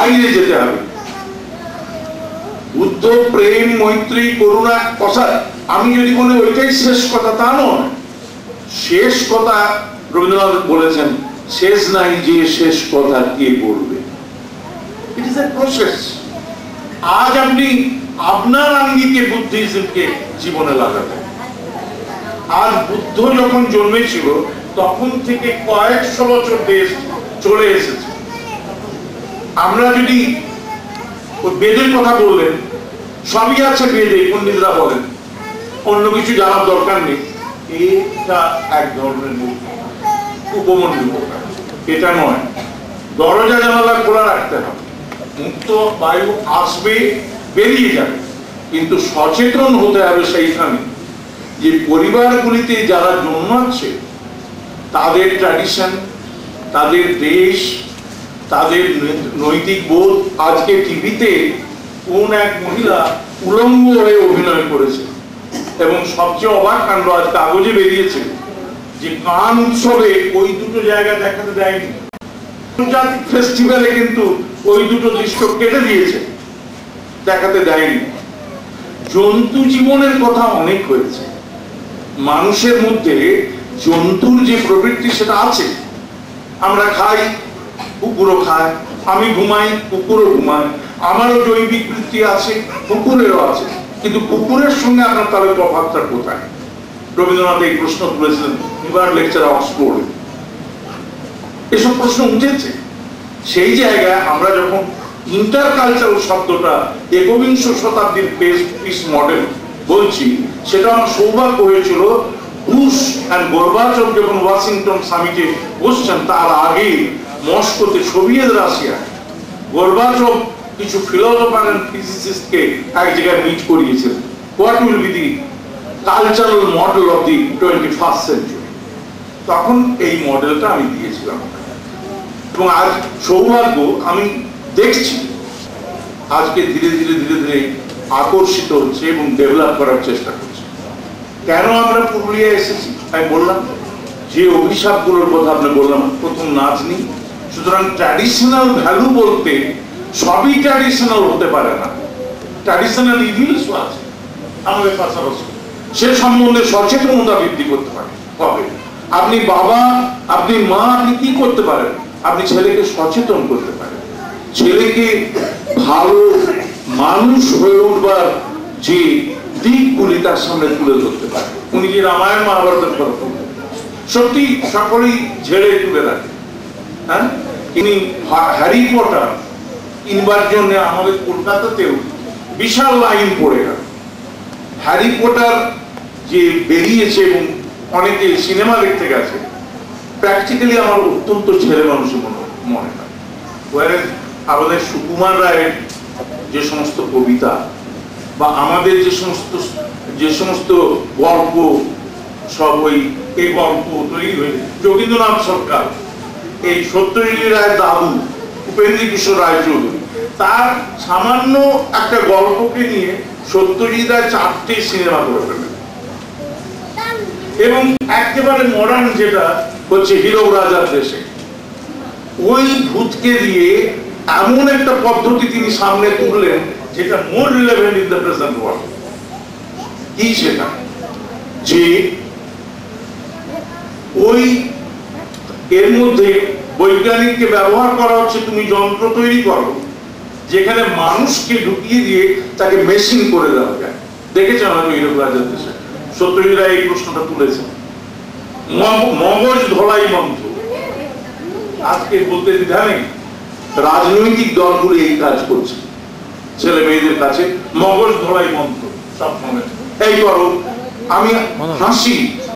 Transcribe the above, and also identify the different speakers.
Speaker 1: বাইরে যেতে হবে। বুদ্ধ প্রেম, মৈত্রী, করুণা কথা, আমি যদি বলি ওইটাই শেষ কথা, তা নয়। শেষ কথা রবীন্দ্রনাথ বলেছেন, শেষ নাই যে শেষ কথা কে বলবে। It is a process. আজ আপনি আপনার আঙ্গিকে বুদ্ধিজমকে জীবনে লাগাবেন। আজ বুদ্ধ যখন জন্মেছিল তখন থেকে কয়েকশো বছর দেশ চলে এসেছে। আমরা যদি বেদের কথা বললেন, সবই আছে বেদে, পণ্ডিতরা বলেন, অন্য কিছু জানার দরকার নেই। এটা এক ধরনের উপমন্ডল, এটা নয়। দরজা জানালা খোলা রাখতে হবে, মুক্ত বায়ু আসবে, বেরিয়ে যাবে, কিন্তু সচেতন হতে হবে সেইখানে যে পরিবারগুলিতে যারা জন্মাচ্ছে তাদের ট্র্যাডিশন, তাদের দেশ, তাদের নৈতিক বোধ। আজকে টিভিতে কোন এক মহিলা উলঙ্গ হয়ে অভিনয় করেছে এবং সবচেয়ে অবাক কাণ্ড আজ কাগজে বেরিয়েছে যে কান উৎসবে ওই দুটো জায়গা দেখাতে দেয়নি, আন্তর্জাতিক ফেস্টিভ্যালে কিন্তু ওই দুটো দৃশ্য কেটে দিয়েছে, দেখাতে দেয়নি। জন্তু জীবনের কথা অনেক হয়েছে, মানুষের মধ্যে জন্তুর যে প্রবৃত্তি সেটা আছে। আমরা খাই, কুকুরও খায়, আমি ঘুমাই, কুকুরও ঘুমায়, আমারও জৈবিক বৃত্তি আছে, কুকুরেরও আছে, কিন্তু কুকুরের সঙ্গে আপনার তাহলে তফাৎটা কোথায়? রবীন্দ্রনাথ এই প্রশ্ন তুলেছিলেন এবার লেকচার অক্সফোর্ডে, এসব প্রশ্ন উঠেছে। সেই জায়গায় আমরা যখন ইন্টারকালচারাল শব্দটা একবিংশ শতাব্দীর পিস মডেল বলছি, সেটা আমার সৌভাগ্য হয়েছিল বুশ এন্ড গোরবাচভ যখন ওয়াশিংটন সামিটে বসছেন তার আগে মস্কোতে সোভিয়েত রাশিয়া গোরবাচভ কিছু ফিলোসফার এন্ড ফিজিসিস্টকে এক জায়গায় মিট করিয়েছেন, what will be the cultural model of the 21st century. তখন এই মডেলটা আমি দিয়েছিলাম এবং আজ সৌভাগ্য আমি দেখছি আজকে ধীরে ধীরে ধীরে ধীরে আকর্ষিত হচ্ছে এবং ডেভেলপ করার চেষ্টা করছে। কেন আমরা পুরুলিয়া এসেছি আমি বললাম, যে অভিশাপগুলোর কথা আপনি বললাম, প্রথম নাচ নেই। সুতরাং ট্র্যাডিশনাল ভ্যালু বলতে সবই ট্র্যাডিশনাল হতে পারে না, ট্র্যাডিশনাল ইভিলস আছে আমাদের পাশাপাশি, সে সম্বন্ধে সচেতনতা বৃদ্ধি করতে পারে। কবে আপনি বাবা, আপনি মা, আপনি কি করতে পারেন? আপনি ছেলেকে সচেতন করতে পারেন, ছেলেকে ভালো মানুষ হয়ে উঠবার যে দিকগুলি তার সামনে তুলে ধরতে পারে। উনি যে রামায়ণ মহাভারতের কথা বলতেন, সত্যি সকলেই ঝেড়ে তুলে রাখে। হ্যাঁ, ইনি হ্যারি পটার কিনবার জন্য আমাদের কলকাতাতেও বিশাল লাইন পড়ে গেল। হ্যারি পটার যে বেরিয়েছে এবং অনেকে সিনেমা দেখতে গেছে, প্র্যাকটিক্যালি আমার অত্যন্ত ছেলে মানুষের মনে হয়। আমাদের সুকুমার রায়ের যে সমস্ত কবিতা বা আমাদের যে সমস্ত গল্প, সব ওই এই গল্প তৈরি হয়ে যোগীন্দ্রনাথ সরকার, এই সত্যজিৎ রায়ের দাদু উপেন্দ্র কিশোর রায়চৌধুরী, তার সামান্য একটা গল্পকে নিয়ে সত্যজিৎ রায় 4টে সিনেমা করে ফেলেন। এবং একেবারে মডার্ন যেটা হচ্ছে হিরো রাজার দেশে, ওই ভূতকে দিয়ে এমন একটা পদ্ধতি তিনি সামনে তুললেন যেটা more relevant in the present world. কি সেটা? যে ওই এর মধ্যে বৈজ্ঞানিককে ব্যবহার করা হচ্ছে, তুমি যন্ত্র তৈরি করো যেখানে মানুষকে ঢুকিয়ে দিয়ে তাকে মেশিন করে দেওয়া যায়। দেখেছেন হয়তো হিরো রাজার দেশে সত্যজিৎ রায় এই প্রশ্নটা তুলেছেন। মগজ ধলাই মন্ত্র, আজকে বলতে দ্বিধা নেই, রাজনৈতিক দলগুলো এই কাজ করছে ছেলে মেয়েদের কাছে, মগজ ধলাই মন্ত্র সব সময় এই করো। আমি হাসি